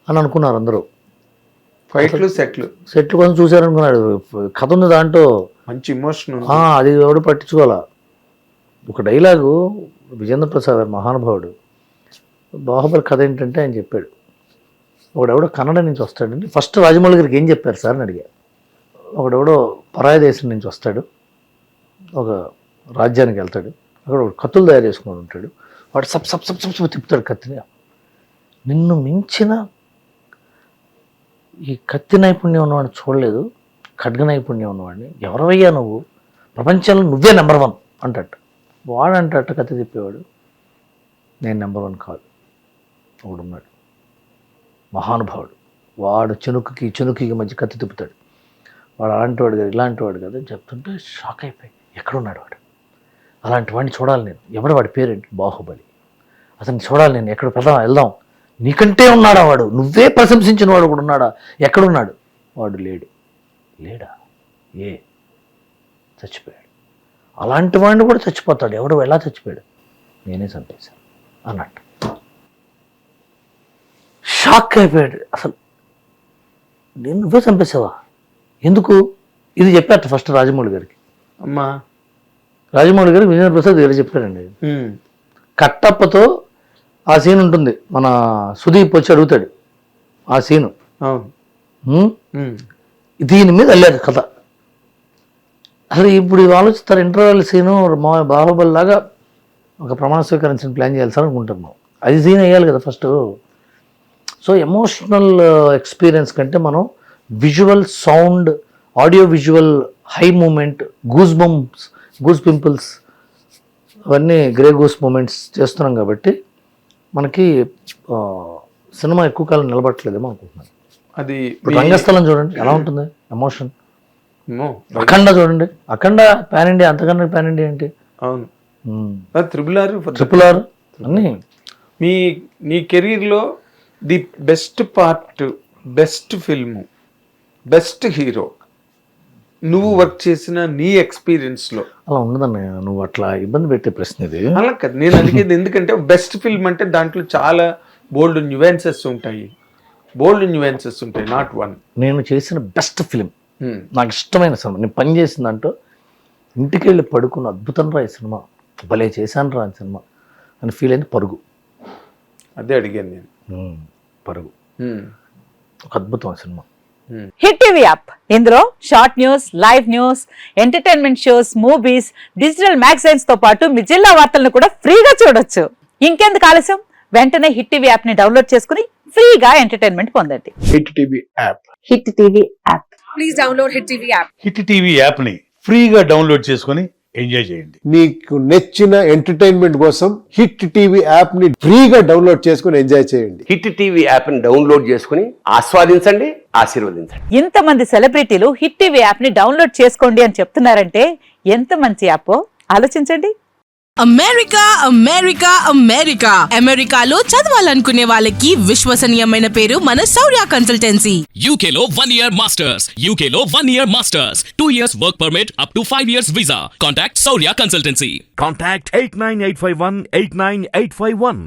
అని అనుకున్నారు అందరూ. ఫైట్లు సెట్లు కొంచెం చూశారనుకున్నాడు. కథ ఉంది దాంట్లో, మంచి ఇమోషన్. అది ఎవడు పట్టించుకోవాలా. ఒక డైలాగు విజేంద్ర ప్రసాద్ గారు మహానుభావుడు, బాహుబలి కథ ఏంటంటే ఆయన చెప్పాడు, ఒకడెవడో కన్నడ నుంచి వస్తాడండి. ఫస్ట్ రాజమౌళి గారికి ఏం చెప్పారు సార్ అని అడిగా. ఒకడెవడో పరాయ దేశం నుంచి వస్తాడు, ఒక రాజ్యానికి వెళ్తాడు, అక్కడ ఒక కత్తులు తయారు చేసుకుని ఉంటాడు, వాడు సబ్ సబ్ సబ్ సబ్ సబ్ తిప్పుతాడు కత్తిని. నిన్ను మించిన ఈ కత్తి నైపుణ్యం ఉన్నవాడిని చూడలేదు, ఖడ్గ నైపుణ్యం ఉన్నవాడిని, ఎవరవయ్యా నువ్వు, ప్రపంచంలో నువ్వే నెంబర్ 1 అంటట. వాడంటట కత్తి తిప్పేవాడు, నేను నెంబర్ 1 కాదు, ఒకడున్నాడు మహానుభావుడు, వాడు చెనుకుకి మధ్య కత్తి తిప్పుతాడు, వాడు అలాంటి వాడు కదా ఇలాంటి వాడు కదా అని చెప్తుంటే షాక్ అయిపోయి, ఎక్కడున్నాడు వాడు, అలాంటి వాడిని చూడాలి నేను, ఎవడు వాడి పేరేంటి, బాహుబలి, అతన్ని చూడాలి నేను, ఎక్కడ వెళ్దాం, నీకంటే ఉన్నాడా వాడు, నువ్వే ప్రశంసించిన వాడు కూడా ఉన్నాడా, ఎక్కడున్నాడు వాడు, లేడా చచ్చిపోయాడు, అలాంటి వాడిని కూడా చచ్చిపోతాడు, ఎవడు ఎలా చచ్చిపోయాడు, నేనే చంపేశాను అన్నట్టు. షాక్ అయిపోయాడు అసలు, నువ్వే చంపేసావా, ఎందుకు, ఇది చెప్పారట ఫస్ట్ రాజమౌళి గారికి. అమ్మా రాజమౌళి గారికి విజేంద్ర ప్రసాద్ గారు చెప్పారండి. కట్టప్పతో ఆ సీన్ ఉంటుంది, మన సుదీప్ వచ్చి అడుగుతాడు ఆ సీను, దీని మీద వెళ్ళారు కథ. అసలు ఇప్పుడు ఆలోచిస్తారు, ఇంటర్వెల్ సీను బాహుబలి లాగా ఒక ప్రమాణ స్వీకరించిన ప్లాన్ చేయాలి సార్ అనుకుంటున్నాం. అది సీన్ వేయాలి కదా ఫస్ట్. సో ఎమోషనల్ ఎక్స్పీరియన్స్ కంటే మనం visual, sound, audio visual, high moment, goose pimples, అవన్నీ గ్రే గూస్ మూమెంట్స్ చేస్తున్నాం కాబట్టి మనకి సినిమా ఎక్కువ కాలం నిలబట్టలేదేమో అనుకుంటున్నాను. అది రంగస్థలం చూడండి ఎలా ఉంటుంది ఎమోషన్, అఖండ చూడండి, అఖండ పాన్ ఇండియా, అంతకన్నా పాన్ ఇండియా ఏంటి. అవును, ట్రిపుల్ ఆర్ అన్నీ. నీ కెరీర్లో the best part, best film, best hero నువ్వు వర్క్ చేసిన నీ ఎక్స్పీరియన్స్లో అలా ఉండదన్నయ్య, నువ్వు అట్లా ఇబ్బంది పెట్టే ప్రశ్న ఇది. అలా కదా నేను అడిగేది, ఎందుకంటే బెస్ట్ ఫిల్మ్ అంటే దాంట్లో చాలా బోల్డ్ న్యూయాన్సెస్ ఉంటాయి, నాట్ వన్. నేను చేసిన బెస్ట్ ఫిలిం, నాకు ఇష్టమైన సినిమా, నేను పని చేసిన దాంట్లో ఇంటికి వెళ్ళి పడుకున్న అద్భుతం రా ఈ సినిమా, భలే చేశాను రా ఈ సినిమా అని ఫీల్ అయింది పరుగు. అదే అడిగాను నేను, పరుగు ఒక అద్భుతం సినిమా. హిట్ టీవీ యాప్, ఇందులో short news, live news, entertainment shows, movies, digital magazines తో పాటు మీ జిల్లా వార్తలను కూడా ఫ్రీగా చూడొచ్చు. ఇంకెందుకు ఆలస్యం, వెంటనే హిట్ టీవీ యాప్ ని డౌన్లోడ్ చేసుకుని ఫ్రీగా ఎంటర్టైన్మెంట్ పొందండి. Hit TV app, hit TV app, please download hit TV app. Hit TV app ని ఫ్రీగా డౌన్లోడ్ చేసుకుని ఎంజాయ్ చేయండి. మీకు నచ్చిన ఎంటర్టైన్మెంట్ కోసం హిట్ టీవీ యాప్ ని ఫ్రీగా డౌన్లోడ్ చేసుకుని ఎంజాయ్ చేయండి. హిట్ టీవీ యాప్ ని డౌన్లోడ్ చేసుకుని ఆస్వాదించండి, ఆశీర్వదించండి. ఇంతమంది సెలబ్రిటీలు హిట్ టీవీ యాప్ ని డౌన్లోడ్ చేసుకోండి అని చెప్తున్నారంటే ఎంత మంచి యాప్ ఆలోచించండి. అమెరికా అమెరికాలో చదవాలనుకునే వాళ్ళకి విశ్వసనీయమైన పేరు మన శౌర్య కన్సల్టెన్సీ. UK లో 1 year masters, UK లో 1 year masters, 2 years work permit up to 5 years visa. Contact Saurya Consultancy. Contact 89851 89851.